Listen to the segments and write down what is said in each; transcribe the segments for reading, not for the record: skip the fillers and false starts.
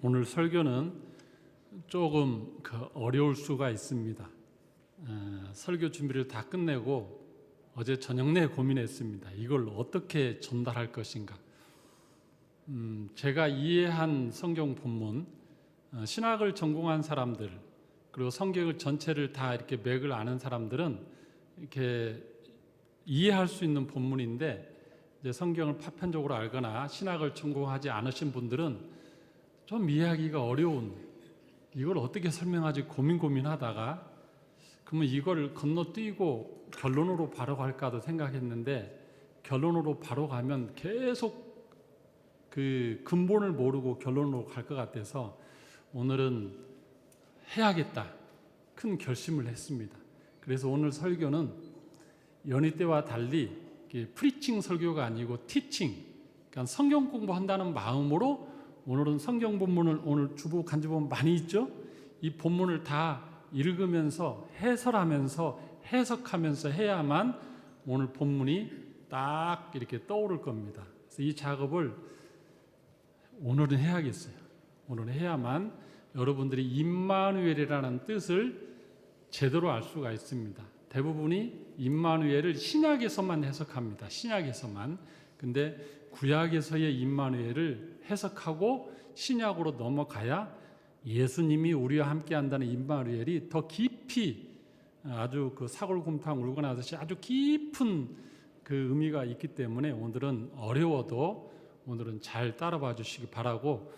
오늘 설교는 조금 어려울 수가 있습니다. 설교 준비를 다 끝내고 어제 저녁 내에 고민했습니다. 이걸 어떻게 전달할 것인가. 제가 이해한 성경 본문, 신학을 전공한 사람들 그리고 성경을 전체를 다 이렇게 맥을 아는 사람들은 이렇게 이해할 수 있는 본문인데, 이제 성경을 파편적으로 알거나 신학을 전공하지 않으신 분들은 좀 이해하기가 어려운, 이걸 어떻게 설명하지 고민하다가 그러면 이걸 건너뛰고 결론으로 바로 갈까도 생각했는데, 결론으로 바로 가면 계속 그 근본을 모르고 결론으로 갈 것 같아서 오늘은 해야겠다 큰 결심을 했습니다. 그래서 오늘 설교는 연희 때와 달리 프리칭 설교가 아니고 티칭, 그러니까 성경 공부한다는 마음으로 오늘은 성경 본문을 오늘 주보 간주본 많이 있죠? 이 본문을 다 읽으면서 해설하면서 해석하면서 해야만 오늘 본문이 딱 이렇게 떠오를 겁니다. 그래서 이 작업을 오늘은 해야겠어요. 오늘은 해야만 여러분들이 임마누엘이라는 뜻을 제대로 알 수가 있습니다. 대부분이 임마누엘을 신약에서만 해석합니다. 신약에서만. 근데 구약에서의 임마누엘을 해석하고 신약으로 넘어가야 예수님이 우리와 함께 한다는 임마누엘이 더 깊이, 아주 그 사골곰탕 울고 나듯이 아주 깊은 그 의미가 있기 때문에 오늘은 어려워도 오늘은 잘 따라봐 주시기 바라고,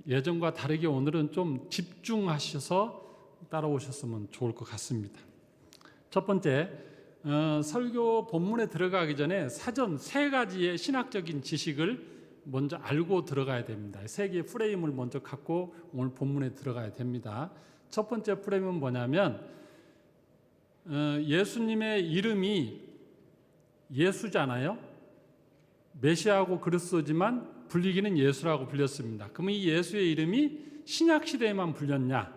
예전과 다르게 오늘은 좀 집중하셔서 따라오셨으면 좋을 것 같습니다. 첫 번째, 설교 본문에 들어가기 전에 사전 세 가지의 신학적인 지식을 먼저 알고 들어가야 됩니다. 세 개의 프레임을 먼저 갖고 오늘 본문에 들어가야 됩니다. 첫 번째 프레임은 뭐냐면, 예수님의 이름이 예수잖아요. 메시아하고 그리스도지만 불리기는 예수라고 불렸습니다. 그러면 이 예수의 이름이 신약 시대에만 불렸냐?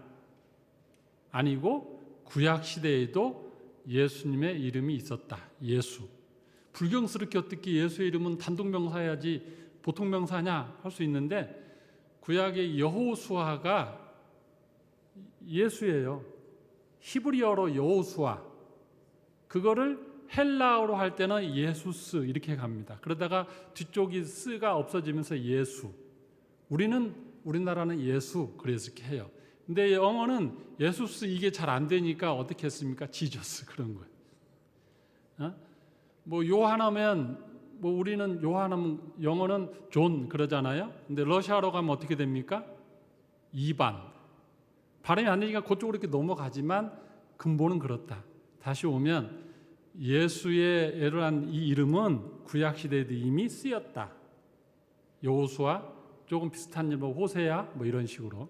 아니고 구약 시대에도 예수님의 이름이 있었다. 예수. 불경스럽게 어떻게 예수의 이름은 단독 명사야지 보통 명사냐 할 수 있는데, 구약의 여호수아가 예수예요. 히브리어로 여호수아. 그거를 헬라어로 할 때는 예수스 이렇게 갑니다. 그러다가 뒤쪽이 스가 없어지면서 예수. 우리나라는 예수 그래서 이렇게 해요. 근데 영어는 예수스 이게 잘 안 되니까 어떻게 했습니까? 지저스 그런 거예요. 뭐 요한하면 뭐 우리는 요한하면 영어는 존 그러잖아요. 근데 러시아로 가면 어떻게 됩니까? 이반. 발음이 안 되니까 그쪽으로 이렇게 넘어가지만 근본은 그렇다. 다시 오면 예수의 이러한 이 이름은 구약 시대에도 이미 쓰였다. 여호수아 조금 비슷한 뭐 호세야 뭐 이런 식으로.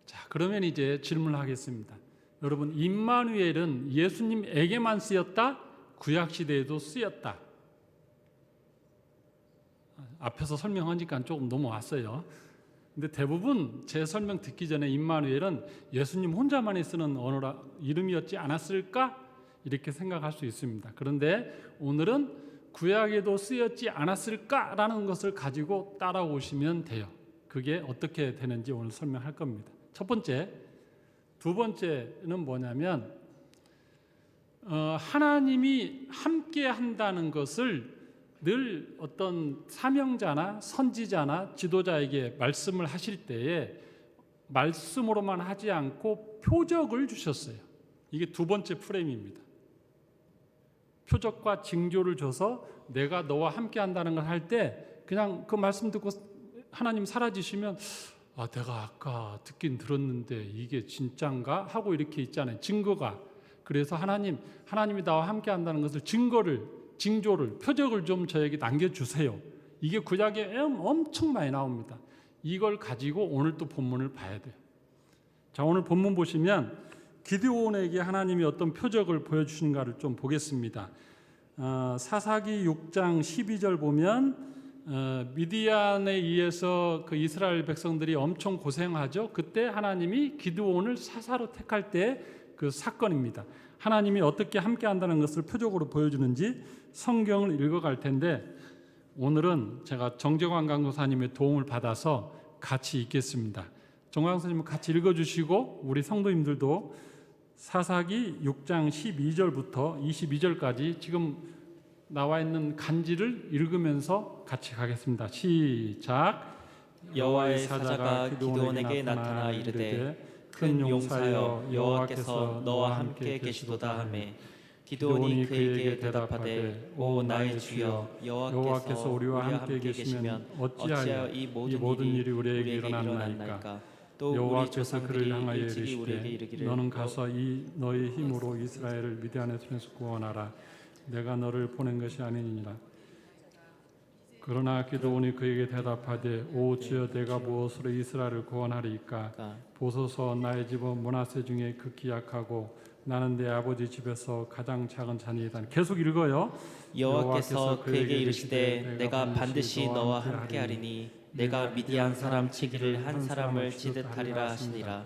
자, 그러면 이제 질문을 하겠습니다. 여러분, 임마누엘은 예수님에게만 쓰였다? 구약 시대에도 쓰였다? 앞에서 설명하니까 조금 넘어왔어요. 근데 대부분 제 설명 듣기 전에 임마누엘은 예수님 혼자만이 쓰는 언어라 이름이었지 않았을까? 이렇게 생각할 수 있습니다. 그런데 오늘은 구약에도 쓰였지 않았을까라는 것을 가지고 따라오시면 돼요. 그게 어떻게 되는지 오늘 설명할 겁니다. 첫 번째, 두 번째는 뭐냐면, 하나님이 함께 한다는 것을 늘 어떤 사명자나 선지자나 지도자에게 말씀을 하실 때에 말씀으로만 하지 않고 표적을 주셨어요. 이게 두 번째 프레임입니다. 표적과 징조를 줘서 내가 너와 함께 한다는 걸 할 때 그냥 그 말씀 듣고 하나님 사라지시면 내가 아까 듣긴 들었는데 이게 진짠가? 하고 이렇게 있잖아요. 증거가. 그래서 하나님이 나와 함께 한다는 것을 징조를, 표적을 좀 저에게 남겨주세요. 이게 구약에 엄청 많이 나옵니다. 이걸 가지고 오늘 또 본문을 봐야 돼요. 자, 오늘 본문 보시면 기드온에게 하나님이 어떤 표적을 보여주시는가를 좀 보겠습니다. 사사기 6장 12절 보면 미디안에 의해서 그 이스라엘 백성들이 엄청 고생하죠. 그때 하나님이 기드온을 사사로 택할 때 그 사건입니다. 하나님이 어떻게 함께 한다는 것을 표적으로 보여주는지 성경을 읽어갈 텐데, 오늘은 제가 정재관 강도사님의 도움을 받아서 같이 읽겠습니다. 정광 선생님 같이 읽어주시고 우리 성도님들도 사사기 6장 12절부터 22절까지 지금 나와 있는 간지를 읽으면서 같이 가겠습니다. 시작. 여호와의 사자가 기드온에게 나타나 이르되 큰 용사여 여호와께서 너와 함께 계시도다 하매 기드온이 그에게 대답하되 오 나의 주여 여호와께서 우리와 함께 계시면 어찌하여 이 모든 일이 우리에게 일어났나이까. 또 여호와께서 그를 향하여 이르시되 너는 가서 너의 힘으로 이스라엘을 미디안의 손에서 구원하라. 내가 너를 보낸 것이 아니니라. 그러나 기드온이 그에게 대답하되 오 주여 내가 무엇으로 이스라엘을 구원하리이까. 보소서 나의 집은 므낫세 중에 극히 약하고 나는 내 아버지 집에서 가장 작은 자니이다. 계속 읽어요. 여호와께서 그에게 이르시되 내가 반드시 너와 함께하리니 내가 미디안 사람 치기를 한 사람을 치듯 하리라 하시니라.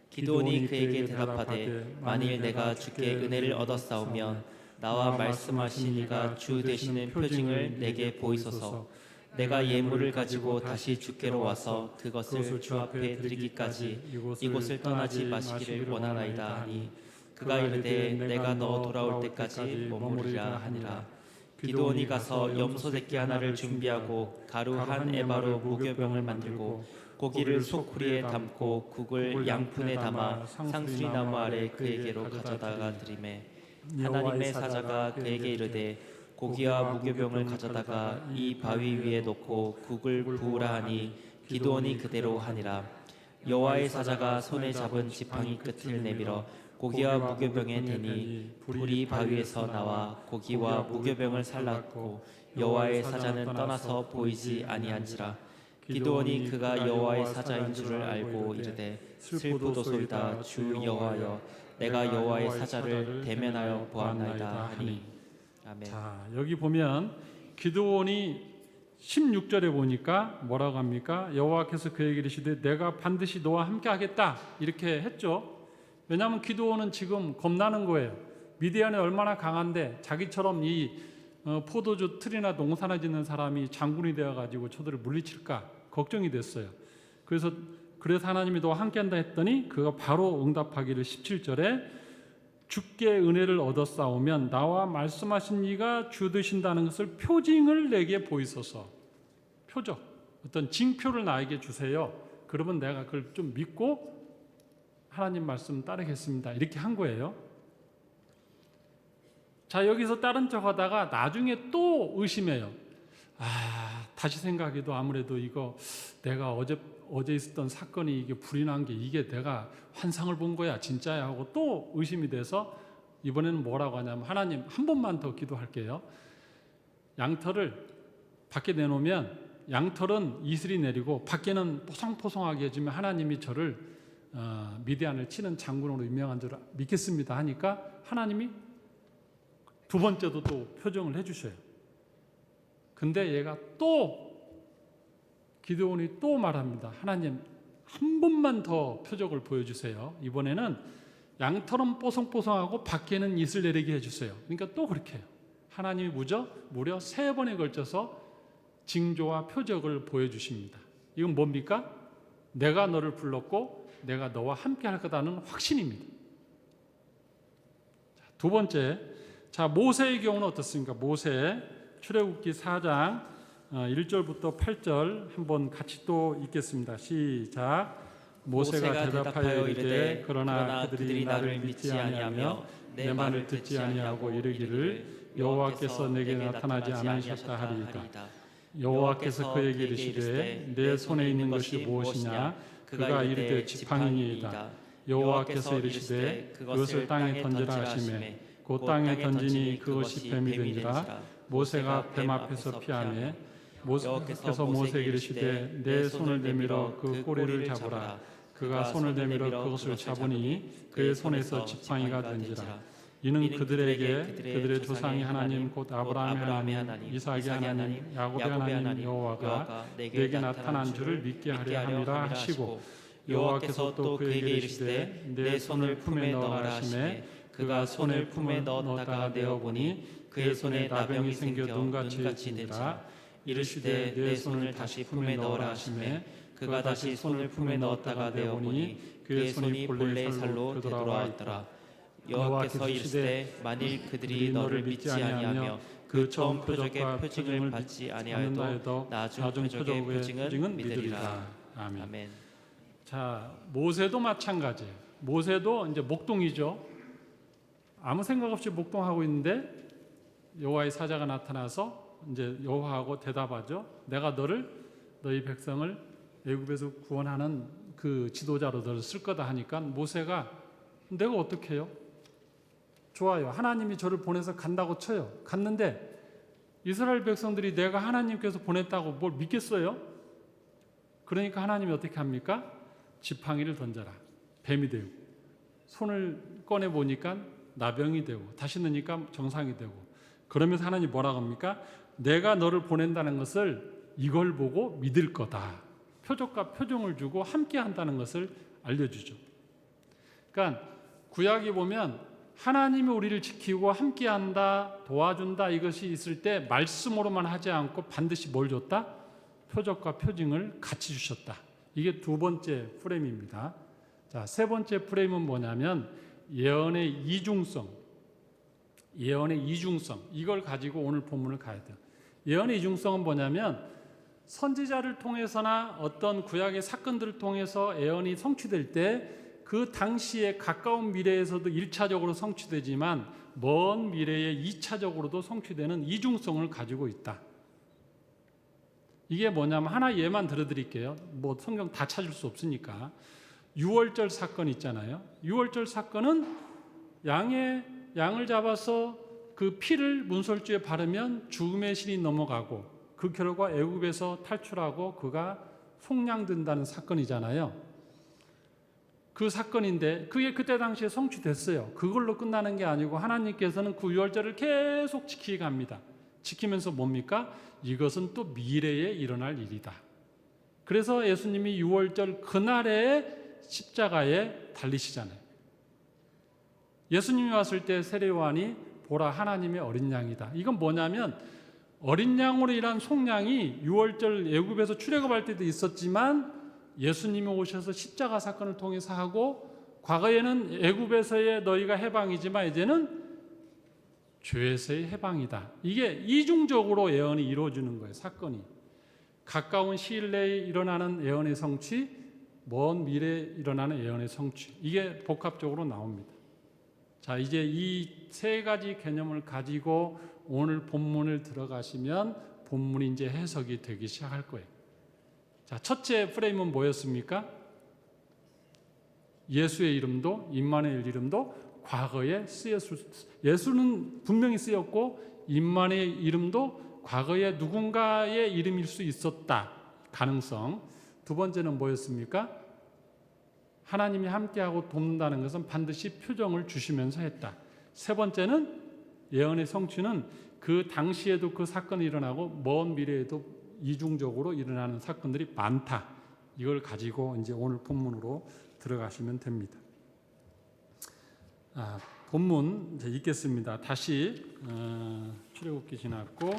기드온이 그에게 대답하되 만일 내가 주께 은혜를 얻었사오면 나와 말씀하신 이가 주 되시는 표징을 내게 보이소서. 내가 예물을 가지고 다시 주께로 와서 그것을 주 앞에 드리기까지 이곳을 떠나지 마시기를 원하나이다 하니 그가 이르되 내가 너 돌아올 때까지 머무르리라 하니라. 기드온이 가서 염소 새끼 하나를 준비하고 가루 한 에바로 무교병을 만들고 고기를 소쿠리에 담고 국을 양푼에 담아 상수리 나무 아래 그에게로 가져다가 드리매 하나님의 사자가 그에게 이르되 고기와 무교병을 가져다가 이 바위 위에 놓고 국을 부으라 하니 기드온이 그대로 하니라. 여호와의 사자가 손에 잡은 지팡이 끝을 내밀어 고기와 무교병에 대니 불이 바위에서 나와 고기와 무교병을 살랐고 여호와의 사자는 떠나서 보이지 아니한지라. 기드온이 그가 여호와의 사자인 줄을 알고 이르되 슬프도소이다 주 여호와여 내가 여호와의 사자를 대면하여 보았나이다 하니. 아멘. 자, 여기 보면 기드온이 16절에 보니까 뭐라고 합니까? 여호와께서 그에게 이르시되 내가 반드시 너와 함께 하겠다 이렇게 했죠. 왜냐하면 기드온은 지금 겁나는 거예요. 미디안이 얼마나 강한데 자기처럼 이 포도주 틀이나 농사나 짓는 사람이 장군이 되어가지고 저들을 물리칠까 걱정이 됐어요. 그래서 하나님이 너와 함께한다 했더니 그가 바로 응답하기를 17절에 주께 은혜를 얻었사오면 나와 말씀하신 이가 주 되신다는 것을 표징을 내게 보이소서. 표적, 어떤 징표를 나에게 주세요. 그러면 내가 그걸 좀 믿고 하나님 말씀 따르겠습니다. 이렇게 한 거예요. 자, 여기서 다른 척 하다가 나중에 또 의심해요. 다시 생각해도 아무래도 이거 내가 어제 있었던 사건이 이게 불이 난 게 이게 내가 환상을 본 거야 진짜야 하고 또 의심이 돼서 이번에는 뭐라고 하냐면 하나님 한 번만 더 기도할게요. 양털을 밖에 내놓으면 양털은 이슬이 내리고 밖에는 포송포송하게 해주면 하나님이 저를 미디안을 치는 장군으로 임명한 줄 믿겠습니다 하니까 하나님이 두 번째도 또 표정을 해주셔요. 근데 얘가 또 기드온이 또 말합니다. 하나님 한 번만 더 표적을 보여주세요. 이번에는 양털은 뽀송뽀송하고 밖에는 이슬 내리게 해주세요. 그러니까 또 그렇게 해요. 하나님이 무려 3번에 걸쳐서 징조와 표적을 보여주십니다. 이건 뭡니까? 내가 너를 불렀고 내가 너와 함께 할 거다는 확신입니다. 두 번째, 자 모세의 경우는 어떻습니까? 모세 출애굽기 4장 1절부터 8절 한번 같이 또 읽겠습니다. 시작. 모세가 대답하여 이르되 그러나 그들이 나를 믿지 아니하며 내 말을 듣지 아니하고 이르기를 여호와께서 내게 나타나지 않으셨다 하리이다. 여호와께서 그에게 이르시되 내 손에 있는 것이 무엇이냐? 그가 이르되 지팡이니이다. 여호와께서 이르시되 그것을 땅에 던지라 하시매 곧 땅에 던지니 그것이 뱀이 되니라. 모세가 뱀 앞에서 피하매 여호와께서 모세에게 이르시되 내 손을 내밀어 그 꼬리를 잡으라. 그가 손을 내밀어 그것을 잡으니 그의 손에서 지팡이가 된지라. 이는 그들에게 그들의 조상의 하나님 곧 아브라함의 하나님 이삭의 하나님 야곱의 하나님 여호와가 내게 나타난 줄을 믿게 하려 함이라 하시고 여호와께서 또 그에게 이르시되 내 손을 품에 넣으라 하시매 그가 손을 품에 넣었다가 내어보니 그의 손에 나병이 생겨 눈같이 되니라. 이르시되 내 손을 다시 품에 넣으라 하시매 그가 다시 손을 품에 넣었다가 내어보니 그의 손이 본래의 살로 되돌아왔더라. 여호와께서 이르시되 만일 그들이 너를 믿지 아니하며 그 처음 표적의 표징을 받지 아니하여도 나중 표적의 표징은 믿으리라. 아멘. 자, 모세도 마찬가지예요. 모세도 이제 목동이죠. 아무 생각 없이 목동하고 있는데 여호와의 사자가 나타나서 이제 여호와하고 대답하죠. 내가 너희 백성을 애굽에서 구원하는 그 지도자로 너를 쓸 거다 하니까 모세가 내가 어떻게 해요? 좋아요. 하나님이 저를 보내서 간다고 쳐요. 갔는데 이스라엘 백성들이 내가 하나님께서 보냈다고 뭘 믿겠어요? 그러니까 하나님이 어떻게 합니까? 지팡이를 던져라. 뱀이 되고 손을 꺼내 보니까 나병이 되고 다시 넣으니까 정상이 되고 그러면서 하나님이 뭐라고 합니까? 내가 너를 보낸다는 것을 이걸 보고 믿을 거다. 표적과 표정을 주고 함께 한다는 것을 알려주죠. 그러니까 구약에 보면 하나님이 우리를 지키고 함께한다, 도와준다 이것이 있을 때 말씀으로만 하지 않고 반드시 뭘 줬다? 표적과 표징을 같이 주셨다. 이게 두 번째 프레임입니다. 자, 세 번째 프레임은 뭐냐면 예언의 이중성. 예언의 이중성. 이걸 가지고 오늘 본문을 가야 돼요. 예언의 이중성은 뭐냐면 선지자를 통해서나 어떤 구약의 사건들을 통해서 예언이 성취될 때 그 당시에 가까운 미래에서도 1차적으로 성취되지만 먼 미래에 2차적으로도 성취되는 이중성을 가지고 있다. 이게 뭐냐면 하나 예만 들어드릴게요. 뭐 성경 다 찾을 수 없으니까. 유월절 사건 있잖아요. 유월절 사건은 양을 잡아서 그 피를 문설주에 바르면 죽음의 신이 넘어가고 그 결과 애굽에서 탈출하고 그가 속량된다는 사건이잖아요. 그 사건인데 그게 그때 당시에 성취됐어요. 그걸로 끝나는 게 아니고 하나님께서는 그 유월절을 계속 지키게 합니다. 지키면서 뭡니까? 이것은 또 미래에 일어날 일이다. 그래서 예수님이 유월절 그날에 십자가에 달리시잖아요. 예수님이 왔을 때 세례요한이 보라 하나님의 어린 양이다. 이건 뭐냐면 어린 양으로 일한 속량이 유월절 애굽에서 출애굽할 때도 있었지만 예수님이 오셔서 십자가 사건을 통해서 하고 과거에는 애굽에서의 너희가 해방이지만 이제는 죄에서의 해방이다. 이게 이중적으로 예언이 이루어지는 거예요. 사건이. 가까운 시일 내에 일어나는 예언의 성취, 먼 미래에 일어나는 예언의 성취. 이게 복합적으로 나옵니다. 자, 이제 이 세 가지 개념을 가지고 오늘 본문을 들어가시면 본문이 이제 해석이 되기 시작할 거예요. 자, 첫째 프레임은 뭐였습니까? 예수의 이름도 임마누엘 이름도 과거에 예수는 분명히 쓰였고 임마누엘 이름도 과거에 누군가의 이름일 수 있었다. 가능성. 두 번째는 뭐였습니까? 하나님이 함께하고 돕는다는 것은 반드시 표정을 주시면서 했다. 세 번째는 예언의 성취는 그 당시에도 그 사건이 일어나고 먼 미래에도 이중적으로 일어나는 사건들이 많다. 이걸 가지고 이제 오늘 본문으로 들어가시면 됩니다. 본문 이제 읽겠습니다. 다시 출애굽기 지났고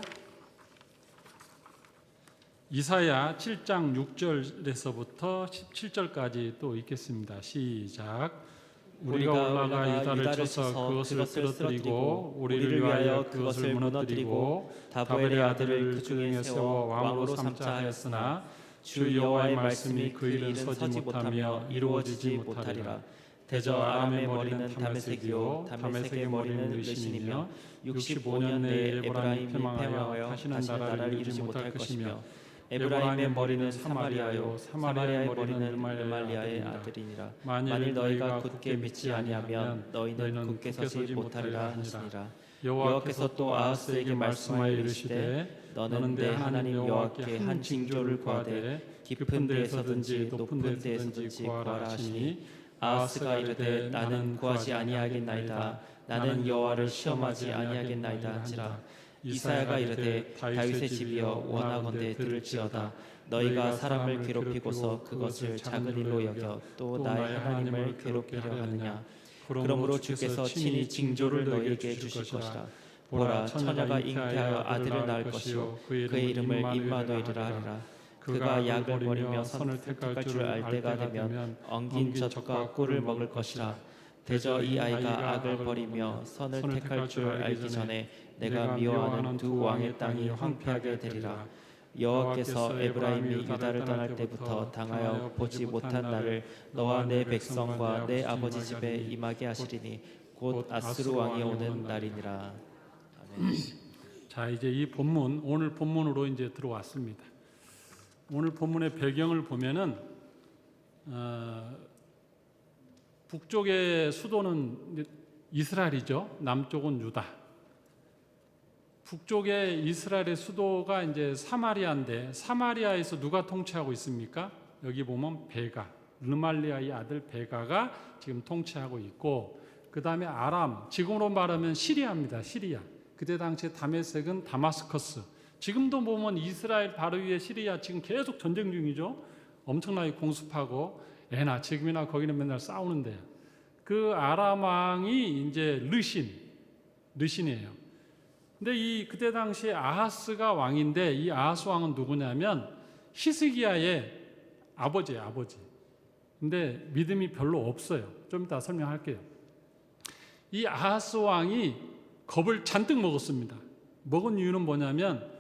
이사야 7장 6절에서부터 17절까지 또 읽겠습니다. 시작. 우리가 올라가 유다를 쳐서 그것을 쓰러뜨리고 우리를 위하여 그것을 무너뜨리고 다벨의 아들을 그 중에 세워 왕으로 삼자 하였으나 주 여호와의 말씀이 그 일은 서지 못하며 이루어지지 못하리라. 대저 아람의 머리는 다메섹이요 다메섹의 머리는 르신이며 65년 내에 에브라임이 패망하여 다시는 나라를 이루지 못할 것이며 에브라임의 머리는 사마리아요 사마리아의 머리는 르말리아의 아들이니라. 만일 너희가 굳게 믿지 아니하면 너희는 굳게 서지 못하리라 하시니라. 여호와께서 또 아하스에게 말씀하여 이르시되 너는 내 하나님 여호와께 한 징조를 구하되 깊은 데에서든지 높은 데에서든지 구하라 하시니 아하스가 이르되 나는 구하지 아니하겠나이다. 나는 여호와를 시험하지 아니하겠나이다 하지라. 이사야가 이르되 다윗의 집이여 원하건대 들을지어다. 너희가 사람을 괴롭히고서 그것을 작은 일로 여겨 또 나의 하나님을 괴롭히려 하느냐. 그러므로 주께서 친히 징조를 너희에게 주실 것이라. 보라 처녀가 잉태하여 아들을 낳을 것이요 그의 이름을 임마누엘이라 하리라. 그가 약을 버리며 선을 택할 줄 알 때가 되면 엉긴 젖과 꿀을 먹을 것이라. 대저 이 아이가 악을 버리며 선을 택할 줄 알기 전에 내가 미워하는 두 왕의 땅이 황폐하게 되리라. 여호와께서 에브라임이 유다를 떠날 때부터 당하여 보지 못한 날을 너와 내 백성과 내 아버지 집에 임하게 하시리니 곧 아수르 왕이 오는 날이니라. 아멘. 자, 이제 이 본문, 오늘 본문으로 이제 들어왔습니다. 오늘 본문의 배경을 보면은 북쪽의 수도는 이스라엘이죠. 남쪽은 유다. 북쪽의 이스라엘의 수도가 이제 사마리아인데, 사마리아에서 누가 통치하고 있습니까? 여기 보면 베가, 르말리아의 아들 베가가 지금 통치하고 있고, 그 다음에 아람, 지금으로 말하면 시리아입니다. 시리아. 그때 당시에 다메섹은 다마스커스. 지금도 보면 이스라엘 바로 위에 시리아 지금 계속 전쟁 중이죠. 엄청나게 공습하고 애나 지금이나 거기는 맨날 싸우는데, 그 아람 왕이 이제 르신이에요. 근데 그때 당시에 아하스가 왕인데, 이 아하스 왕은 누구냐면 히스기야의 아버지예요, 아버지. 근데 믿음이 별로 없어요. 좀 이따 설명할게요. 이 아하스 왕이 겁을 잔뜩 먹었습니다. 먹은 이유는 뭐냐면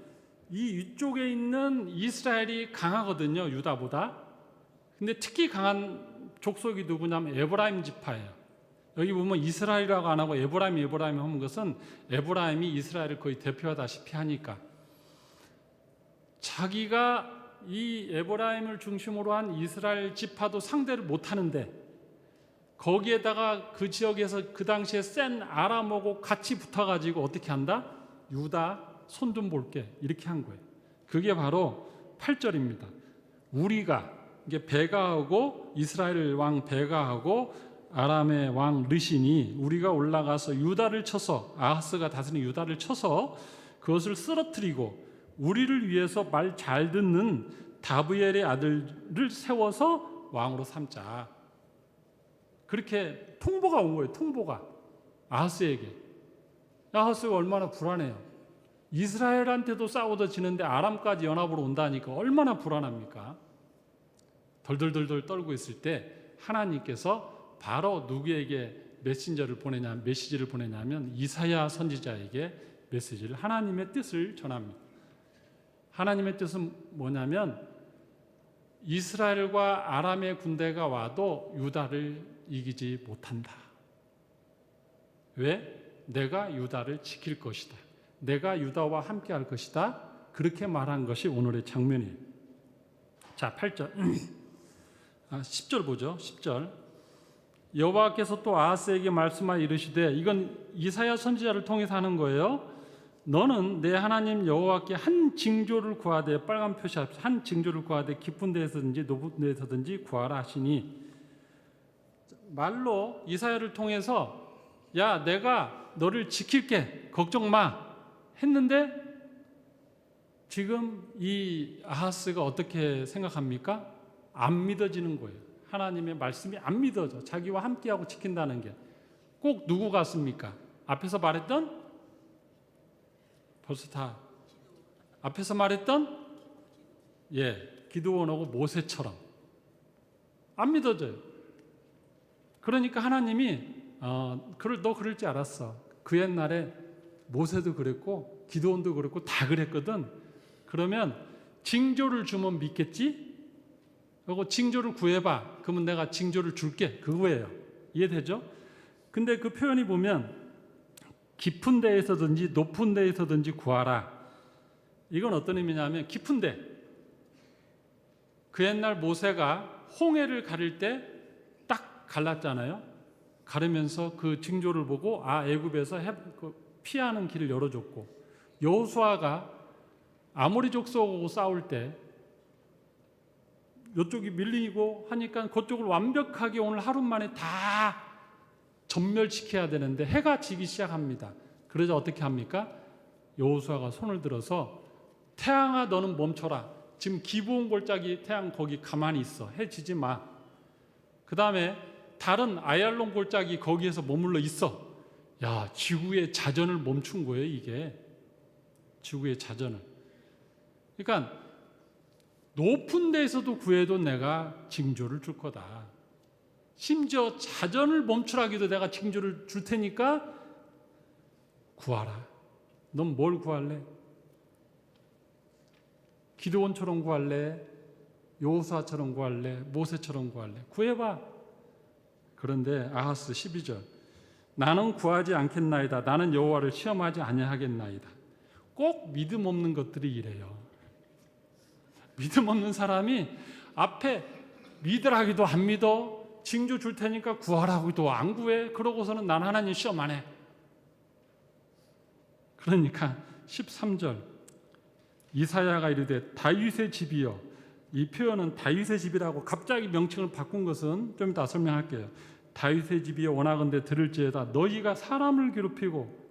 이 위쪽에 있는 이스라엘이 강하거든요, 유다보다. 근데 특히 강한 족속이 누구냐면 에브라임 지파예요. 여기 보면 이스라엘이라고 안 하고 에브라임 하는 것은 에브라임이 이스라엘을 거의 대표하다시피 하니까, 자기가 이 에브라임을 중심으로 한 이스라엘 지파도 상대를 못하는데, 거기에다가 그 지역에서 그 당시에 센 아람하고 같이 붙어가지고 어떻게 한다? 유다 손 좀 볼게, 이렇게 한 거예요. 그게 바로 8절입니다. 우리가, 이게 베가하고 이스라엘 왕 베가하고 아람의 왕 르신이 우리가 올라가서 유다를 쳐서, 아하스가 다스린 유다를 쳐서 그것을 쓰러뜨리고 우리를 위해서 말 잘 듣는 다브엘의 아들을 세워서 왕으로 삼자. 그렇게 통보가 온 거예요. 통보가 아하스에게. 아하스가 얼마나 불안해요. 이스라엘한테도 싸우다 지는데 아람까지 연합으로 온다니까 얼마나 불안합니까? 덜덜덜덜 떨고 있을 때 하나님께서 바로 누구에게 메시지를 보내냐면 이사야 선지자에게 메시지를, 하나님의 뜻을 전합니다. 하나님의 뜻은 뭐냐면 이스라엘과 아람의 군대가 와도 유다를 이기지 못한다. 왜? 내가 유다를 지킬 것이다. 내가 유다와 함께 할 것이다. 그렇게 말한 것이 오늘의 장면이에요. 자, 8절 10절 보죠. 10절. 여호와께서 또 아하스에게 말씀하여 이르시되, 이건 이사야 선지자를 통해서 하는 거예요. 너는 내 하나님 여호와께 한 징조를 구하되, 빨간 표시합시다. 한 징조를 구하되 깊은 데에서든지 높은 데에서든지 구하라 하시니, 말로 이사야를 통해서 야, 내가 너를 지킬게, 걱정 마 했는데, 지금 이 아하스가 어떻게 생각합니까? 안 믿어지는 거예요. 하나님의 말씀이 안 믿어져. 자기와 함께하고 지킨다는 게 꼭 누구 같습니까? 앞에서 말했던, 벌써 다 앞에서 말했던 기드온하고 모세처럼 안 믿어져요. 그러니까 하나님이 너 그럴 줄 알았어. 그 옛날에 모세도 그랬고 기드온도 그랬고 다 그랬거든. 그러면 징조를 주면 믿겠지? 그리고 징조를 구해봐. 그러면 내가 징조를 줄게. 그거예요. 이해되죠? 근데 그 표현이 보면 깊은 데에서든지 높은 데에서든지 구하라. 이건 어떤 의미냐면, 깊은 데, 그 옛날 모세가 홍해를 가릴 때 딱 갈랐잖아요. 가르면서 그 징조를 보고 애굽에서 피하는 길을 열어줬고, 여호수아가 아모리 족속하고 싸울 때 이쪽이 밀리고 하니까 그쪽을 완벽하게 오늘 하루 만에 다 전멸시켜야 되는데 해가 지기 시작합니다. 그러자 어떻게 합니까? 여호수아가 손을 들어서 태양아 너는 멈춰라. 지금 기브온 골짜기 태양 거기 가만히 있어. 해 지지 마. 그 다음에 다른 아얄론 골짜기 거기에서 머물러 있어. 야, 지구의 자전을 멈춘 거예요, 이게. 지구의 자전을. 그러니까 높은 데에서도 구해도 내가 징조를 줄 거다. 심지어 자전을 멈추라기도 내가 징조를 줄 테니까 구하라. 넌 뭘 구할래? 기드온처럼 구할래? 여호수아처럼 구할래? 모세처럼 구할래? 구해봐. 그런데 아하스 12절, 나는 구하지 않겠나이다. 나는 여호와를 시험하지 아니하겠나이다. 꼭 믿음 없는 것들이 이래요. 믿음 없는 사람이 앞에 믿으라기도 안 믿어, 징조 줄 테니까 구하라고도 안 구해. 그러고서는 난 하나님 시험 안 해. 그러니까 13절, 이사야가 이르되 다윗의 집이여. 이 표현은 다윗의 집이라고 갑자기 명칭을 바꾼 것은 좀 이따 설명할게요. 다윗의 집이여 원하건대 들을지어다. 너희가 사람을 괴롭히고,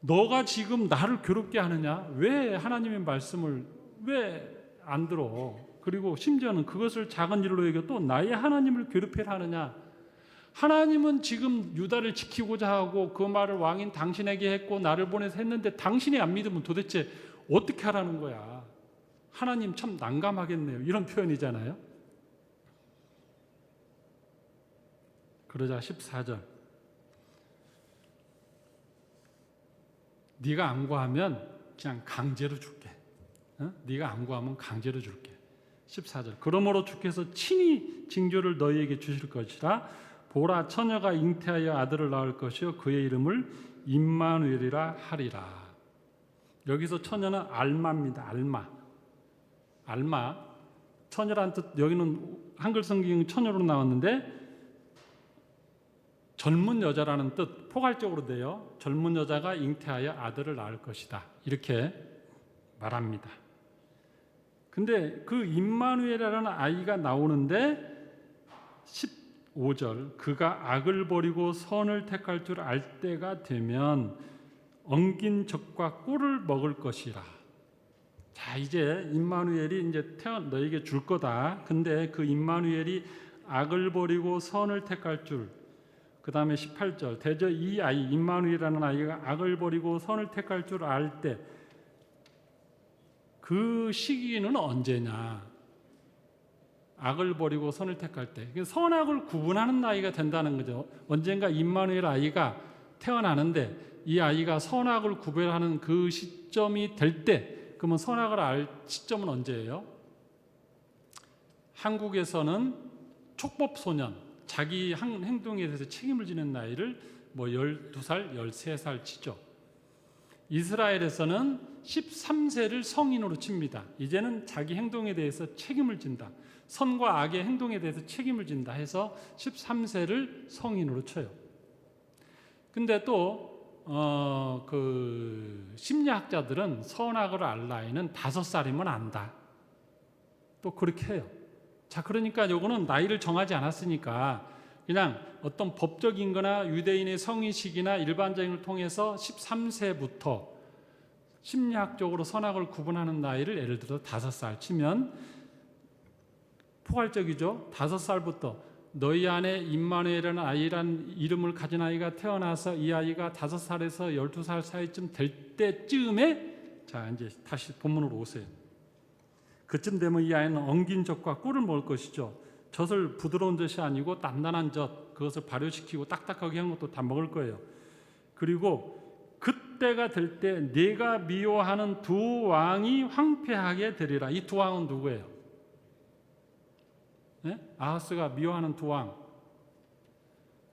너가 지금 나를 괴롭게 하느냐? 왜 하나님의 말씀을 왜 안 들어? 그리고 심지어는 그것을 작은 일로 여겨 또 나의 하나님을 괴롭히려 하느냐? 하나님은 지금 유다를 지키고자 하고 그 말을 왕인 당신에게 했고 나를 보내서 했는데 당신이 안 믿으면 도대체 어떻게 하라는 거야? 하나님 참 난감하겠네요. 이런 표현이잖아요. 그러자 14절, 네가 안 구하면 그냥 강제로 줄게. 네가 안 구하면 강제로 줄게. 14절, 그러므로 주께서 친히 징조를 너희에게 주실 것이라. 보라, 처녀가 잉태하여 아들을 낳을 것이요 그의 이름을 임마누엘이라 하리라. 여기서 처녀는 알마입니다. 알마. 처녀란 뜻, 여기는 한글 성경 처녀로 나왔는데 젊은 여자라는 뜻, 포괄적으로 돼요. 젊은 여자가 잉태하여 아들을 낳을 것이다. 이렇게 말합니다. 근데 그 임마누엘이라는 아이가 나오는데 15절, 그가 악을 버리고 선을 택할 줄 알 때가 되면 엉긴 젖과 꿀을 먹을 것이라. 자, 이제 임마누엘이 이제 너에게 줄 거다. 근데 그 임마누엘이 악을 버리고 선을 택할 줄. 그 다음에 18절, 대저 이 아이 임마누엘이라는 아이가 악을 버리고 선을 택할 줄 알 때, 그 시기는 언제냐? 악을 버리고 선을 택할 때, 선악을 구분하는 나이가 된다는 거죠. 언젠가 임마누엘 아이가 태어나는데 이 아이가 선악을 구별하는 그 시점이 될 때, 그러면 선악을 알 시점은 언제예요? 한국에서는 촉법 소년, 자기 행동에 대해서 책임을 지는 나이를 뭐 12살, 13살 치죠. 이스라엘에서는 13세를 성인으로 칩니다. 이제는 자기 행동에 대해서 책임을 진다. 선과 악의 행동에 대해서 책임을 진다 해서 13세를 성인으로 쳐요. 근데 또 그 심리학자들은 선악을 알 나이는 5살이면 안다. 또 그렇게 해요. 자, 그러니까 요거는 나이를 정하지 않았으니까 그냥 어떤 법적인 거나 유대인의 성의식이나 일반적인 걸 통해서 13세부터 심리학적으로 선악을 구분하는 나이를 예를 들어 5살 치면 포괄적이죠. 5살부터 너희 안에 임마누엘이라는 아이란 이름을 가진 아이가 태어나서 이 아이가 5살에서 12살 사이쯤 될 때쯤에, 자 이제 다시 본문으로 오세요. 그쯤 되면 이 아이는 엉긴 젖과 꿀을 먹을 것이죠. 젖을 부드러운 젖이 아니고 단단한 젖, 그것을 발효시키고 딱딱하게 한 것도 다 먹을 거예요. 그리고 그때가 될 때 네가 미워하는 두 왕이 황폐하게 되리라. 이 두 왕은 누구예요? 네? 아하스가 미워하는 두 왕,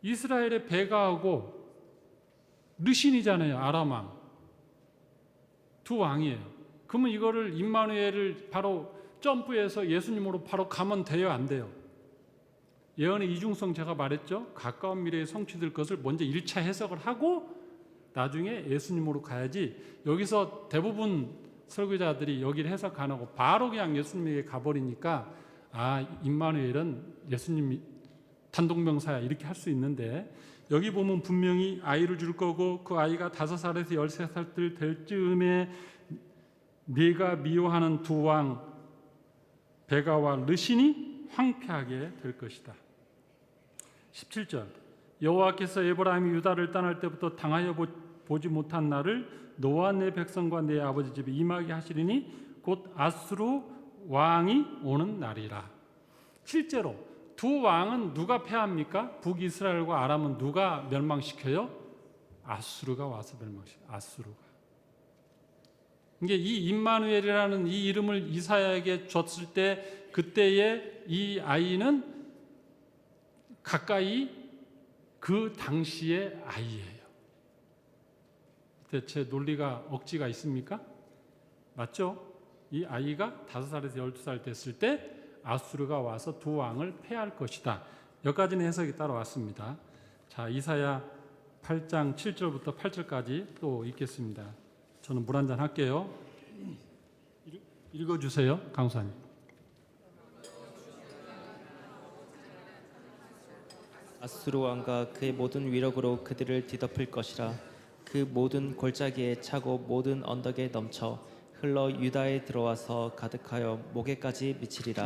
이스라엘의 베가하고 르신이잖아요. 아람 왕. 두 왕이에요. 그러면 이거를 임마누엘을 바로 점프해서 예수님으로 바로 가면 돼요, 안 돼요? 예언의 이중성 제가 말했죠. 가까운 미래에 성취될 것을 먼저 1차 해석을 하고 나중에 예수님으로 가야지. 여기서 대부분 설교자들이 여기를 해석 안 하고 바로 그냥 예수님에게 가버리니까 임마누엘은 예수님이 단독명사야 이렇게 할 수 있는데, 여기 보면 분명히 아이를 줄 거고 그 아이가 5살에서 13살 될 즈음에 네가 미워하는 두 왕 베가와 르신이 황폐하게 될 것이다. 17절, 여호와께서 에브라임이 유다를 떠날 때부터 당하여 보지 못한 날을 너와 내 백성과 내 아버지 집에 임하게 하시리니 곧 아수르 왕이 오는 날이라. 실제로 두 왕은 누가 패합니까? 북이스라엘과 아람은 누가 멸망시켜요? 아수르가 와서 멸망시켜요. 아수르가. 이게 이 임마누엘이라는 이 이름을 이사야에게 줬을 때 그때의 이 아이는 가까이 그 당시의 아이예요. 대체 논리가 억지가 있습니까? 맞죠? 이 아이가 5살에서 12살 됐을 때 아수르가 와서 두 왕을 패할 것이다. 여기까지는 해석이 따라왔습니다. 자, 이사야 8장 7절부터 8절까지 또 읽겠습니다. 저는 물 한잔 할게요. 읽어주세요, 강사님. 아수르 왕과 그의 모든 위력으로 그들을 뒤덮을 것이라. 그 모든 골짜기에 차고 모든 언덕에 넘쳐 흘러 유다에 들어와서 가득하여 목에까지 미치리라.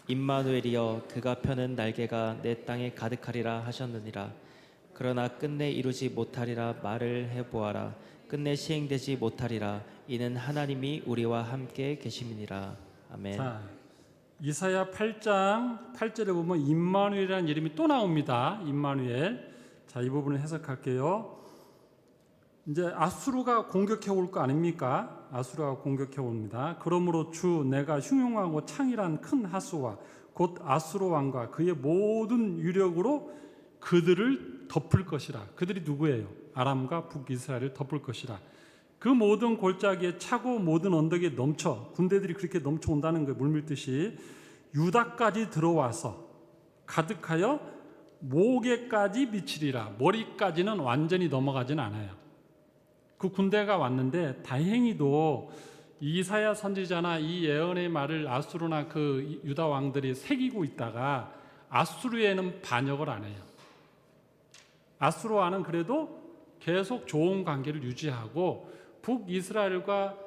임마누엘이여, 그가 펴는 날개가 내 땅에 가득하리라 하셨느니라. 그러나 끝내 이루지 못하리라 말을 해보아라. 끝내 시행되지 못하리라. 이는 하나님이 우리와 함께 계심이니라. 아멘. 자, 이사야 8장 8절에 보면 임마누엘이라는 이름이 또 나옵니다. 임마누엘. 자, 이 부분을 해석할게요. 이제 아수르가 공격해 올 거 아닙니까? 아수르가 공격해 옵니다. 그러므로 주 내가 흉용하고 창이란 큰 하수와 곧 아수르 왕과 그의 모든 유력으로 그들을 덮을 것이라. 그들이 누구예요? 아람과 북이스라엘을 덮을 것이라. 그 모든 골짜기에 차고 모든 언덕에 넘쳐, 군대들이 그렇게 넘쳐온다는 거예요. 물밀듯이. 유다까지 들어와서 가득하여 목에까지 미치리라. 머리까지는 완전히 넘어가진 않아요. 그 군대가 왔는데 다행히도 이사야 선지자나 이 예언의 말을 아수르나 그 유다 왕들이 새기고 있다가 아수르에는 반역을 안 해요. 아수르와는 그래도 계속 좋은 관계를 유지하고 북이스라엘과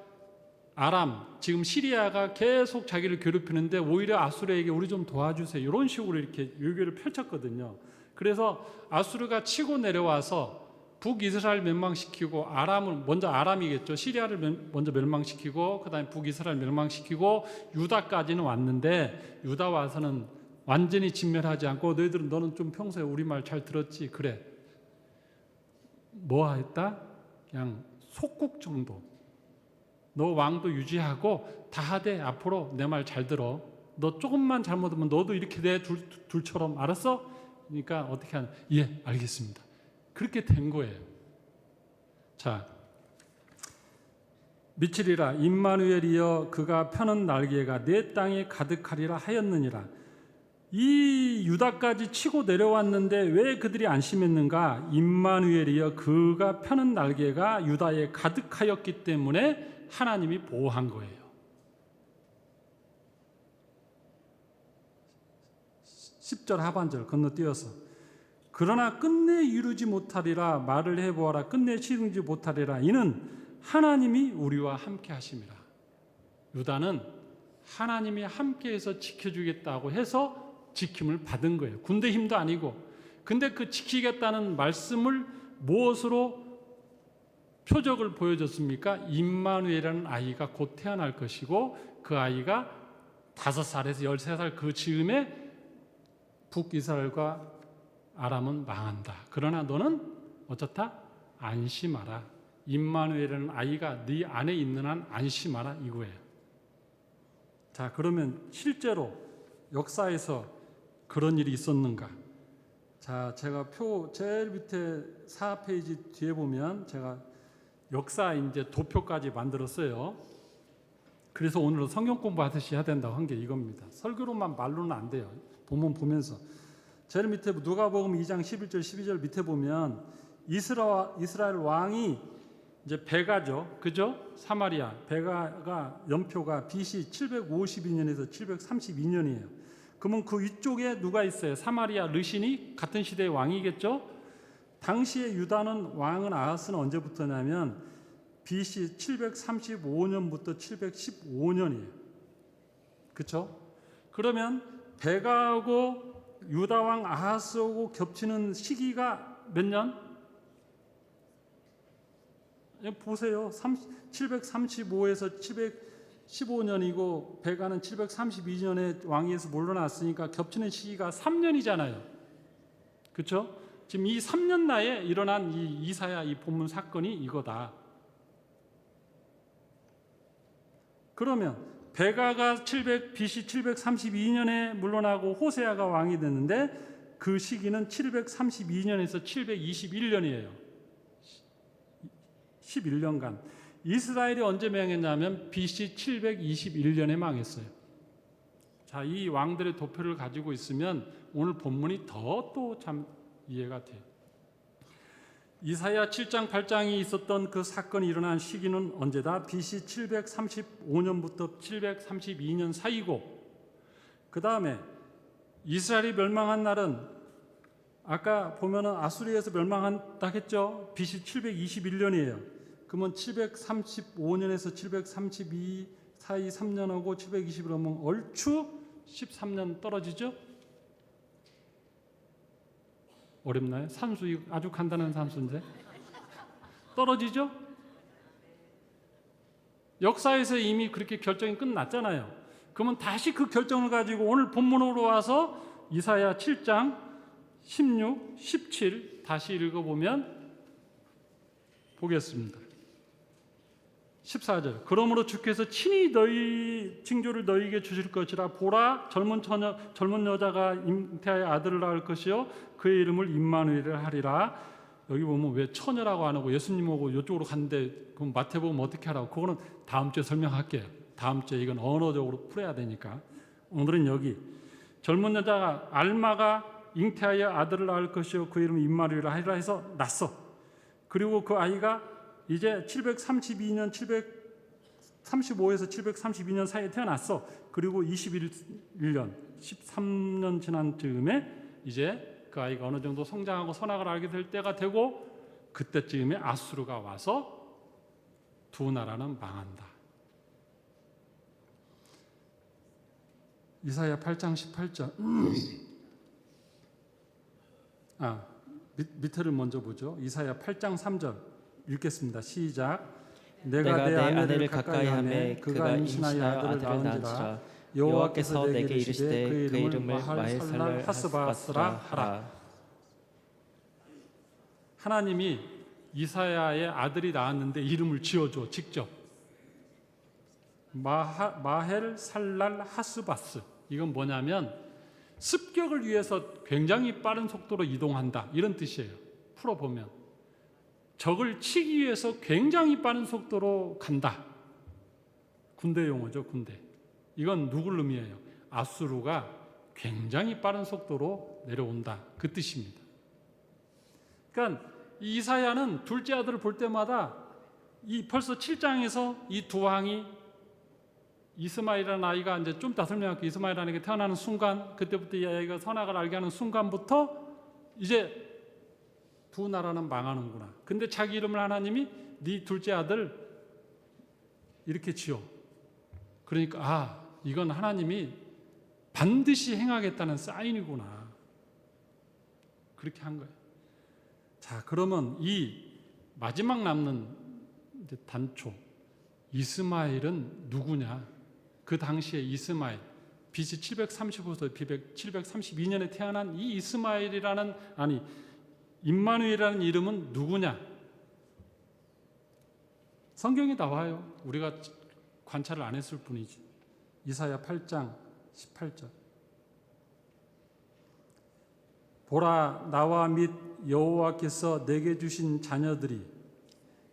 아람, 지금 시리아가 계속 자기를 괴롭히는데 오히려 아수르에게 우리 좀 도와주세요. 이런 식으로 이렇게 요구를 펼쳤거든요. 그래서 아수르가 치고 내려와서 북이스라엘 멸망시키고 아람을 먼저 아람이겠죠. 시리아를 먼저 멸망시키고 그다음에 북이스라엘 멸망시키고 유다까지는 왔는데 유다 와서는 완전히 진멸하지 않고 너는 좀 평소에 우리 말 잘 들었지? 그래. 뭐 했다? 그냥 속국 정도. 너 왕도 유지하고 다 하되 앞으로 내 말 잘 들어. 너 조금만 잘못하면 너도 이렇게 돼 둘처럼 알았어? 그러니까 어떻게 하냐? 예, 알겠습니다. 그렇게 된 거예요. 자, 미치리라. 임마누엘이여, 그가 펴는 날개가 내 땅에 가득하리라 하였느니라. 이 유다까지 치고 내려왔는데 왜 그들이 안심했는가? 임마누엘이여, 그가 펴는 날개가 유다에 가득하였기 때문에 하나님이 보호한 거예요. 10절 하반절 건너뛰어서 그러나 끝내 이루지 못하리라 말을 해보아라. 끝내 치르지 못하리라. 이는 하나님이 우리와 함께 하심이라. 유다는 하나님이 함께해서 지켜주겠다고 해서 지킴을 받은 거예요. 군대 힘도 아니고. 근데 그 지키겠다는 말씀을 무엇으로 표적을 보여줬습니까? 임마누엘이라는 아이가 곧 태어날 것이고 그 아이가 5살에서 13살 그 즈음에 북이스라엘과 아람은 망한다. 그러나 너는 어쩌다? 안심하라. 임마누엘이라는 아이가 네 안에 있는 한 안심하라 이거예요. 자, 그러면 실제로 역사에서 그런 일이 있었는가? 자, 제가 제일 밑에 4페이지 뒤에 보면 제가 역사 이제 도표까지 만들었어요. 그래서 오늘 성경 공부하듯이 해야 된다고 한 게 이겁니다. 설교로만 말로는 안 돼요. 본문 보면서. 제일 밑에 누가복음 2장 11절 12절 밑에 보면 이스라엘 왕이 이제 베가죠. 그죠? 사마리아 베가가 연표가 BC 752년에서 732년이에요. 그러면 그 위쪽에 누가 있어요? 사마리아 르신이 같은 시대의 왕이겠죠? 당시에 유다는 왕은 아하스는 언제부터냐면 BC 735년부터 715년이에요. 그렇죠? 그러면 베가하고 유다 왕 아하스하고 겹치는 시기가 몇 년? 보세요. 735에서 715년이고 베가는 732년에 왕위에서 물러났으니까 겹치는 시기가 3년이잖아요. 그렇죠? 지금 이 3년 나에 일어난 이 이사야 이 본문 사건이 이거다. 그러면 베가가 BC 732년에 물러나고 호세아가 왕이 됐는데 그 시기는 732년에서 721년이에요. 11년간. 이스라엘이 언제 망했냐면 BC 721년에 망했어요. 자, 이 왕들의 도표를 가지고 있으면 오늘 본문이 더 또 참 이해가 돼요. 이사야 7장 8장이 있었던 그 사건이 일어난 시기는 언제다? BC 735년부터 732년 사이고, 그 다음에 이스라엘이 멸망한 날은 아까 보면은 아수리에서 멸망한다 했죠. BC 721년이에요. 그러면 735년에서 732 사이 3년하고 721하면 얼추 13년 떨어지죠? 어렵나요? 산수 아주 간단한 산수인데 떨어지죠? 역사에서 이미 그렇게 결정이 끝났잖아요. 그러면 다시 그 결정을 가지고 오늘 본문으로 와서 이사야 7장 16, 17 다시 읽어보면 보겠습니다. 14절. 그러므로 주께서 친히 너희 징조를 너희에게 주실 것이라. 보라, 젊은 여자가 잉태하여 아들을 낳을 것이요 그의 이름을 임마누엘이라 하리라. 여기 보면 왜 처녀라고 안 하고 예수님 오고 이쪽으로 갔는데 그럼 마태복음 어떻게 하라고? 그거는 다음 주에 설명할게요. 다음 주에 이건 언어적으로 풀어야 되니까. 오늘은 여기 젊은 여자가 알마가 잉태하여 아들을 낳을 것이요 그 이름을 임마누엘이라 하리라 해서 낳았어. 그리고 그 아이가 이제 732년 735에서 732년 사이에 태어났어. 그리고 21년 13년 지난 즈음에 이제 그 아이가 어느 정도 성장하고 선악을 알게 될 때가 되고, 그때쯤에 아수르가 와서 두 나라는 망한다. 이사야 8장 18절. 밑에를 먼저 보죠. 이사야 8장 3절 읽겠습니다. 시작. 내가 내 아내를 가까이 하매 그가 임신하여 아들을 낳은지라. 여호와께서 내게 이르시되 그 이름을 마헬살랄 하스바스라 하라. 하나님이 이사야의 아들이 낳았는데 이름을 지어줘. 직접. 마헬살랄 하스바스. 이건 뭐냐면 습격을 위해서 굉장히 빠른 속도로 이동한다, 이런 뜻이에요. 풀어보면 적을 치기 위해서 굉장히 빠른 속도로 간다. 군대 용어죠. 군대. 이건 누굴 의미해요? 아수르가 굉장히 빠른 속도로 내려온다, 그 뜻입니다. 그러니까 이사야는 둘째 아들을 볼 때마다 벌써 7장에서 이 두 왕이 이스마엘이라는 아이가 이제 좀 이따 설명할게요. 이스마엘이라는 게 태어나는 순간, 그때부터 이 아이가 선악을 알게 하는 순간부터 이제 두 나라는 망하는구나. 근데 자기 이름을 하나님이 네 둘째 아들 이렇게 지어. 그러니까 이건 하나님이 반드시 행하겠다는 사인이구나. 그렇게 한 거예요. 자, 그러면 이 마지막 남는 이제 단초 이스마엘은 누구냐? 그 당시에 이스마엘 BC 735에서 732년에 태어난 이 이스마엘이라는 임마누엘이라는 이름은 누구냐? 성경에 나와요. 우리가 관찰을 안 했을 뿐이지. 이사야 8장 18절. 보라, 나와 및 여호와께서 내게 주신 자녀들이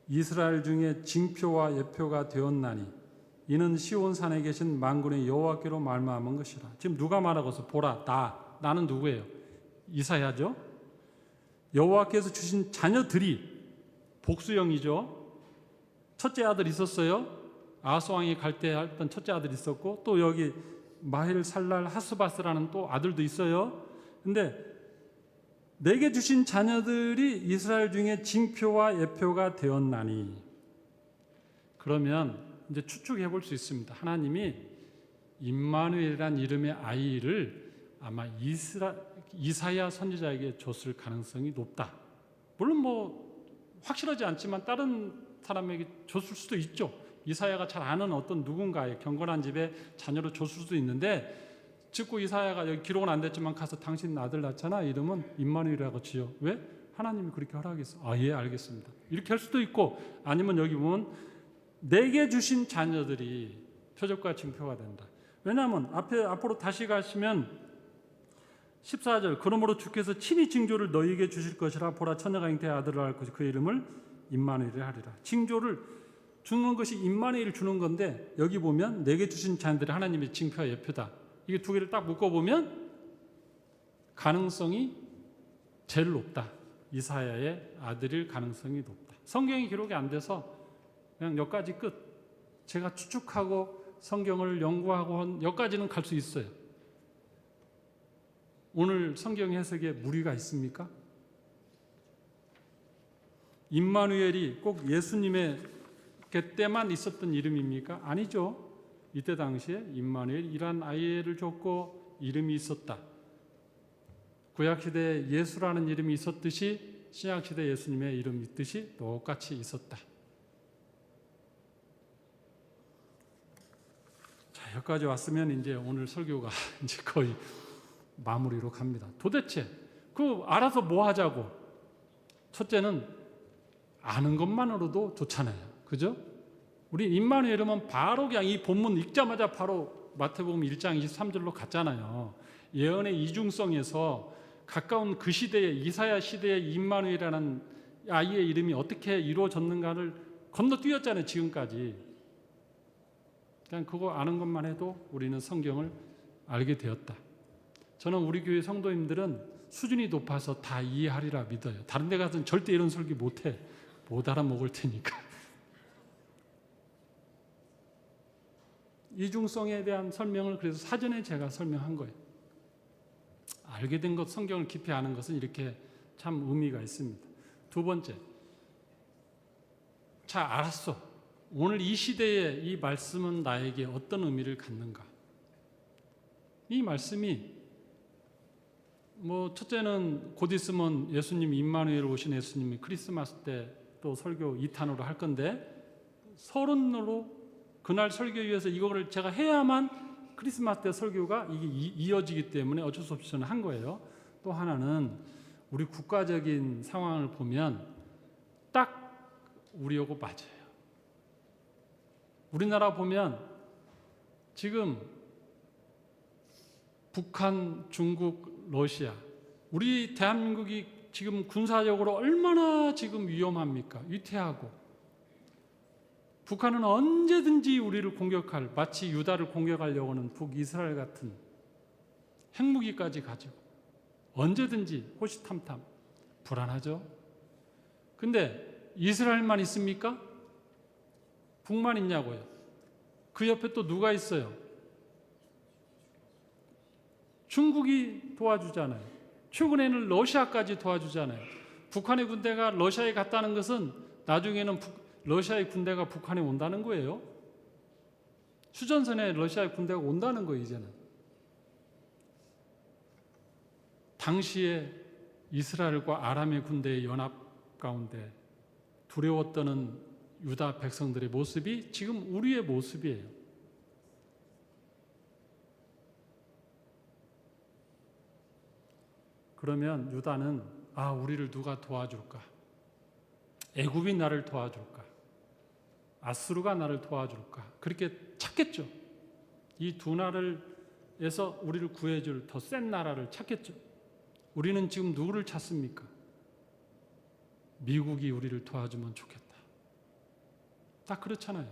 이스라엘 중에 징표와 예표가 되었나니 이는 시온산에 계신 만군의 여호와께로 말미암은 것이라. 지금 누가 말하고 있어? 보라, 나는 누구예요? 이사야죠. 여호와께서 주신 자녀들이 복수형이죠. 첫째 아들 있었어요. 아하스 왕이 갈 때 했던 첫째 아들 있었고, 또 여기 마헬살랄 하스바스라는 또 아들도 있어요. 근데 내게 주신 자녀들이 이스라엘 중에 징표와 예표가 되었나니. 그러면 이제 추측해 볼 수 있습니다. 하나님이 임마누엘이라는 이름의 아이를 아마 이사야 선지자에게 줬을 가능성이 높다. 물론 뭐 확실하지 않지만 다른 사람에게 줬을 수도 있죠. 이사야가 잘 아는 어떤 누군가의 경건한 집에 자녀로 줬을 수도 있는데 듣고 이사야가 여기 기록은 안 됐지만 가서 당신 아들 낳잖아. 이름은 임마누엘이라고 지어. 왜? 하나님이 그렇게 허락했어. 아, 예, 알겠습니다. 이렇게 할 수도 있고 아니면 여기 보면 내게 주신 자녀들이 표적과 징표가 된다. 왜냐하면 앞으로 다시 가시면 14절 그러므로 주께서 친히 징조를 너희에게 주실 것이라 보라 처녀가 잉태의 아들을 낳을 것이 그 이름을 임마누엘이라 하리라. 징조를 주는 것이 임마누엘을 주는 건데 여기 보면 내게 주신 자녀들이 하나님의 징표와 예표다. 이게 두 개를 딱 묶어보면 가능성이 제일 높다. 이사야의 아들일 가능성이 높다. 성경이 기록이 안 돼서 그냥 여기까지 끝. 제가 추측하고 성경을 연구하고 한 여기까지는 갈 수 있어요. 오늘 성경 해석에 무리가 있습니까? 임마누엘이 꼭 예수님의 때만 있었던 이름입니까? 아니죠. 이때 당시에 임마누엘이란 아이를 줬고 이름이 있었다. 구약시대에 예수라는 이름이 있었듯이 신약시대 예수님의 이름이 있듯이 똑같이 있었다. 자, 여기까지 왔으면 이제 오늘 설교가 이제 거의 마무리로 갑니다. 도대체 알아서 뭐 하자고? 첫째는 아는 것만으로도 좋잖아요. 그죠? 우리 임마누엘은 바로 그냥 이 본문 읽자마자 바로 마태복음 1장 23절로 갔잖아요. 예언의 이중성에서 가까운 그 시대의 이사야 시대의 임마누엘이라는 아이의 이름이 어떻게 이루어졌는가를 건너뛰었잖아요. 지금까지. 그냥 그거 아는 것만 해도 우리는 성경을 알게 되었다. 저는 우리 교회 성도님들은 수준이 높아서 다 이해하리라 믿어요. 다른 데 가서는 절대 이런 설교 못해. 못 알아먹을 테니까. 이중성에 대한 설명을 그래서 사전에 제가 설명한 거예요. 알게 된 것, 성경을 깊이 아는 것은 이렇게 참 의미가 있습니다. 두 번째, 자, 알았어. 오늘 이 시대에 이 말씀은 나에게 어떤 의미를 갖는가? 이 말씀이 첫째는 곧 있으면 예수님 임마누엘 오신 예수님이 크리스마스 때 또 설교 2탄으로 할 건데 서론으로 그날 설교 위해서 이거를 제가 해야만 크리스마스 때 설교가 이게 이어지기 때문에 어쩔 수 없이 저는 한 거예요. 또 하나는 우리 국가적인 상황을 보면 딱 우리하고 맞아요. 우리나라 보면 지금 북한, 중국, 러시아 우리 대한민국이 지금 군사적으로 얼마나 지금 위험합니까? 위태하고 북한은 언제든지 우리를 공격할 마치 유다를 공격하려고 하는 북이스라엘 같은 핵무기까지 가지고 언제든지 호시탐탐 불안하죠. 근데 이스라엘만 있습니까? 북만 있냐고요. 그 옆에 또 누가 있어요? 중국이 도와주잖아요. 최근에는 러시아까지 도와주잖아요. 북한의 군대가 러시아에 갔다는 것은 나중에는 러시아의 군대가 북한에 온다는 거예요. 휴전선에 러시아의 군대가 온다는 거예요. 이제는. 당시에 이스라엘과 아람의 군대의 연합 가운데 두려웠던 유다 백성들의 모습이 지금 우리의 모습이에요. 그러면 유다는 우리를 누가 도와줄까? 애굽이 나를 도와줄까? 아수르가 나를 도와줄까? 그렇게 찾겠죠. 이 두 나라에서 우리를 구해줄 더 센 나라를 찾겠죠. 우리는 지금 누구를 찾습니까? 미국이 우리를 도와주면 좋겠다. 딱 그렇잖아요.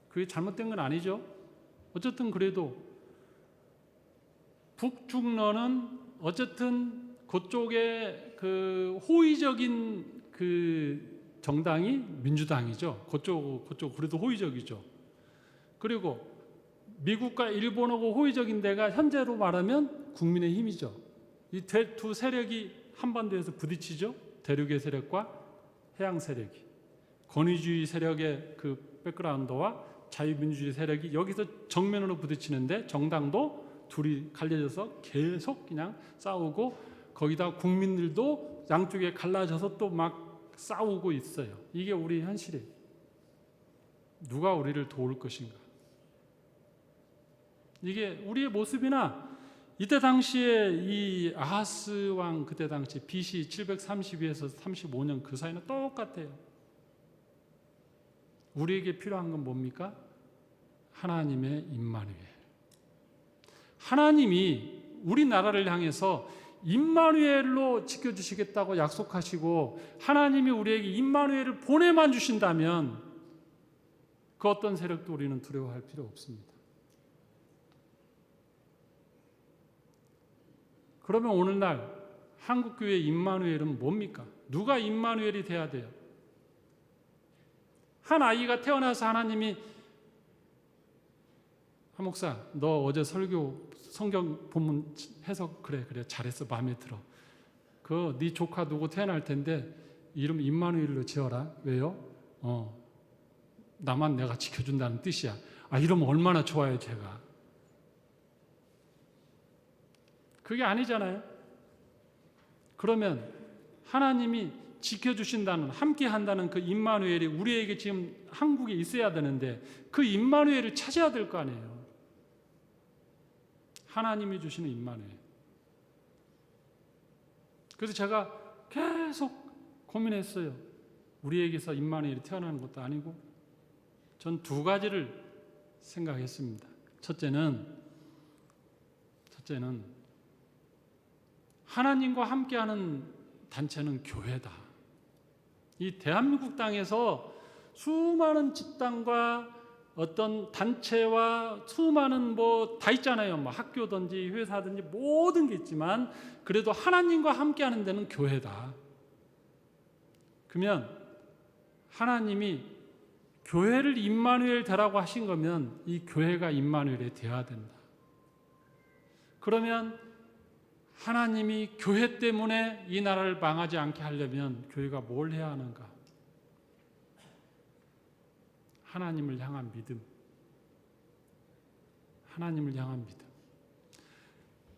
그게 잘못된 건 아니죠. 어쨌든 그래도 북중러는 어쨌든 그쪽에 그 호의적인 그 정당이 민주당이죠. 그쪽 그래도 호의적이죠. 그리고 미국과 일본하고 호의적인 데가 현재로 말하면 국민의힘이죠. 이 두 세력이 한반도에서 부딪히죠. 대륙의 세력과 해양 세력이. 권위주의 세력의 그 백그라운드와 자유민주주의 세력이 여기서 정면으로 부딪히는데 정당도 둘이 갈려져서 계속 그냥 싸우고 거기다 국민들도 양쪽에 갈라져서 또 막 싸우고 있어요. 이게 우리 현실이에요. 누가 우리를 도울 것인가? 이게 우리의 모습이나 이때 당시에 이 아하스 왕 그때 당시 BC 732에서 35년 그 사이는 똑같아요. 우리에게 필요한 건 뭡니까? 하나님의 임마누엘. 하나님이 우리나라를 향해서 임마누엘로 지켜주시겠다고 약속하시고 하나님이 우리에게 임마누엘을 보내만 주신다면 그 어떤 세력도 우리는 두려워할 필요 없습니다. 그러면 오늘날 한국교회 임마누엘은 뭡니까? 누가 임마누엘이 돼야 돼요? 한 아이가 태어나서 하나님이 한 목사 너 어제 설교 성경 본문 해석 그래 잘했어 마음에 들어. 그 네 조카 누구 태어날 텐데 이름 임마누엘로 지어라. 왜요? 나만 내가 지켜준다는 뜻이야. 이러면 얼마나 좋아요 제가. 그게 아니잖아요. 그러면 하나님이 지켜주신다는 함께 한다는 그 임마누엘이 우리에게 지금 한국에 있어야 되는데 그 임마누엘을 찾아야 될 거 아니에요. 하나님이 주시는 임마누엘. 그래서 제가 계속 고민했어요. 우리에게서 임마누엘이 태어나는 것도 아니고 전 두 가지를 생각했습니다. 첫째는 하나님과 함께하는 단체는 교회다. 이 대한민국 땅에서 수많은 집단과 어떤 단체와 수많은 다 있잖아요. 학교든지 회사든지 모든 게 있지만 그래도 하나님과 함께하는 데는 교회다. 그러면 하나님이 교회를 임마누엘 되라고 하신 거면 이 교회가 임마누엘이 되어야 된다. 그러면 하나님이 교회 때문에 이 나라를 망하지 않게 하려면 교회가 뭘 해야 하는가? 하나님을 향한 믿음. 하나님을 향한 믿음.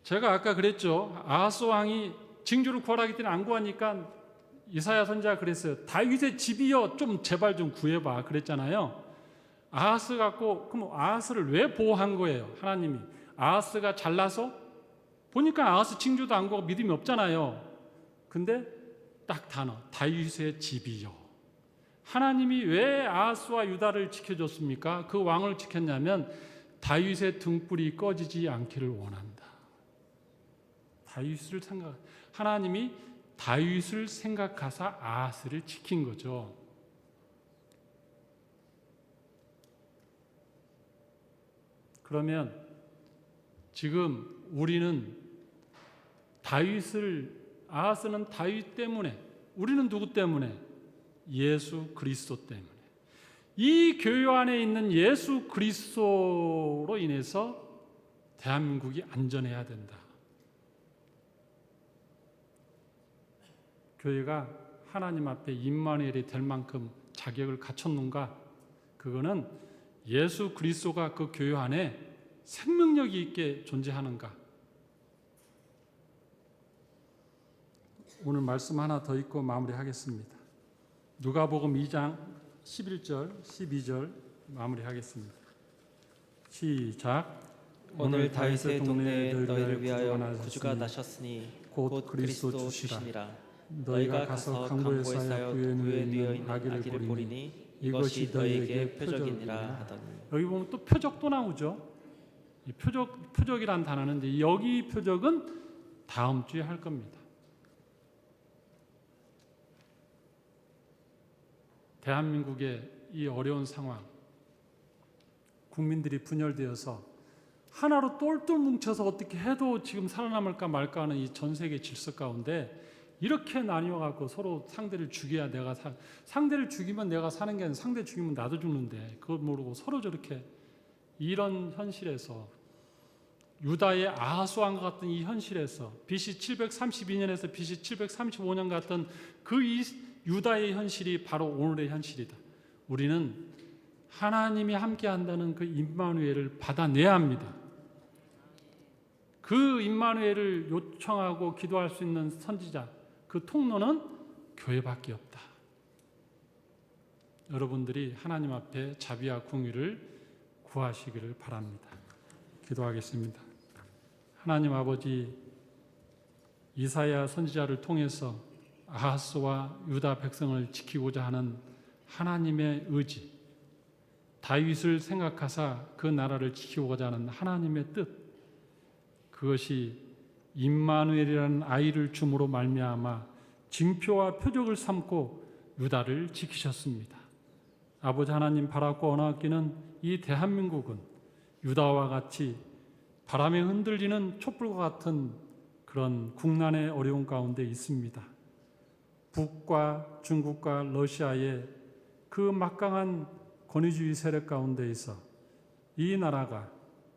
제가 아까 그랬죠. 아하스 왕이 징조를 구하라기 때문에 안 구하니까 이사야 선지자가 그랬어요. 다윗의 집이여 좀 제발 좀 구해봐 그랬잖아요. 아하스 갖고 그럼 아하스를 왜 보호한 거예요? 하나님이 아하스가 잘나서 보니까 아하스 징조도 안 구하고 믿음이 없잖아요. 근데 딱 단어 다윗의 집이여. 하나님이 왜 아하스와 유다를 지켜줬습니까? 그 왕을 지켰냐면 다윗의 등불이 꺼지지 않기를 원한다. 다윗을 하나님이 다윗을 생각하사 아하스를 지킨 거죠. 그러면 지금 우리는 아하스는 다윗 때문에, 우리는 누구 때문에? 예수 그리스도 때문에. 이 교회 안에 있는 예수 그리스도로 인해서 대한민국이 안전해야 된다. 교회가 하나님 앞에 임마누엘이 될 만큼 자격을 갖췄는가? 그거는 예수 그리스도가 그 교회 안에 생명력이 있게 존재하는가? 오늘 말씀 하나 더 읽고 마무리하겠습니다. 누가복음 2장 11절, 12절 마무리하겠습니다. 시작. 오늘 다윗의 동네에 너희를 위하여 구주가 나셨으니 곧 그리스도 주시니라. 너희가 가서 강보에 쌓여 구유에 누워 있는 아기를 보리니 이것이 너희에게 표적이니라 하더니. 여기 보면 또 표적도 나오죠. 이 표적이란 단어는 여기 표적은 다음 주에 할 겁니다. 대한민국의 이 어려운 상황, 국민들이 분열되어서 하나로 똘똘 뭉쳐서 어떻게 해도 지금 살아남을까 말까 하는 이 전 세계 질서 가운데 이렇게 나뉘어갖고 서로 상대를 죽여야 상대를 죽이면 내가 사는 게 아니라 상대 죽이면 나도 죽는데 그걸 모르고 서로 저렇게 이런 현실에서 유다의 아하스 왕과 같은 이 현실에서 BC 732년에서 BC 735년 같은 그 유다의 현실이 바로 오늘의 현실이다. 우리는 하나님이 함께한다는 그 임마누엘을 받아내야 합니다. 그 임마누엘을 요청하고 기도할 수 있는 선지자, 그 통로는 교회밖에 없다. 여러분들이 하나님 앞에 자비와 궁유를 구하시기를 바랍니다. 기도하겠습니다. 하나님 아버지, 이사야 선지자를 통해서 아하스와 유다 백성을 지키고자 하는 하나님의 의지, 다윗을 생각하사 그 나라를 지키고자 하는 하나님의 뜻, 그것이 임마누엘이라는 아이를 줌으로 말미암아 징표와 표적을 삼고 유다를 지키셨습니다. 아버지 하나님, 바라고 원하기는 이 대한민국은 유다와 같이 바람에 흔들리는 촛불과 같은 그런 국난의 어려운 가운데 있습니다. 북과 중국과 러시아의 그 막강한 권위주의 세력 가운데 있어 이 나라가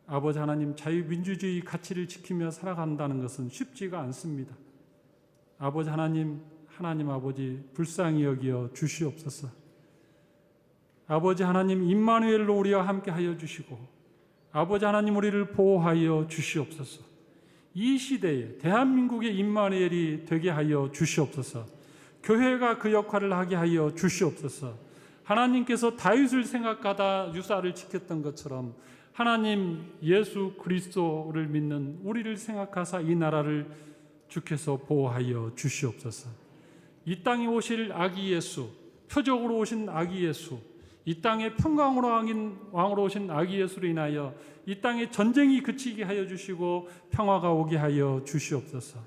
아버지 하나님 자유민주주의 가치를 지키며 살아간다는 것은 쉽지가 않습니다. 아버지 하나님, 하나님 아버지 불쌍히 여기어 주시옵소서. 아버지 하나님, 임마누엘로 우리와 함께하여 주시고 아버지 하나님, 우리를 보호하여 주시옵소서. 이 시대에 대한민국의 임마누엘이 되게 하여 주시옵소서. 교회가 그 역할을 하게 하여 주시옵소서. 하나님께서 다윗을 생각하다 유사를 지켰던 것처럼 하나님 예수 그리스도를 믿는 우리를 생각하사 이 나라를 주께서 보호하여 주시옵소서. 이 땅에 오실 아기 예수, 표적으로 오신 아기 예수, 이 땅에 평강으로 오신 아기 예수로 인하여 이 땅에 전쟁이 그치게 하여 주시고 평화가 오게 하여 주시옵소서.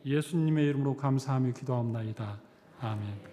예수님의 이름으로 감사하며 기도합나이다. 아멘.